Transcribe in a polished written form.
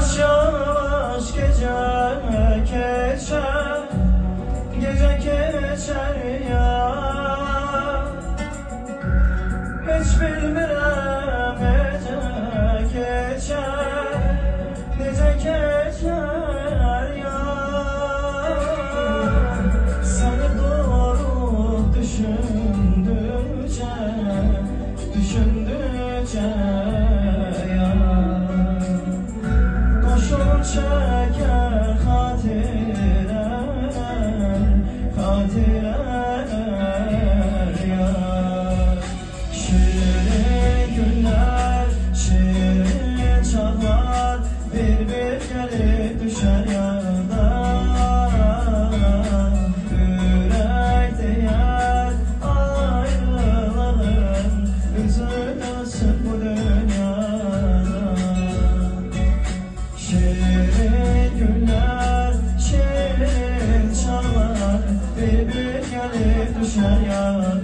Yavaş yavaş gece geçer, gece geçer ya. Hiç bilmirəm necə geçer, necə geçer ya. Səni doğru düşündükçe, düşündükçe ya. Qoşun çeker xatirələr, xatirələr ya. Şirin günler, şirin çağlar, bir gelip düşer yarda. Yürek diyer ayrılalım, üzülürsün bu dünyada. Şirin günler, şirin çağlar, bir gelip düşer yarda.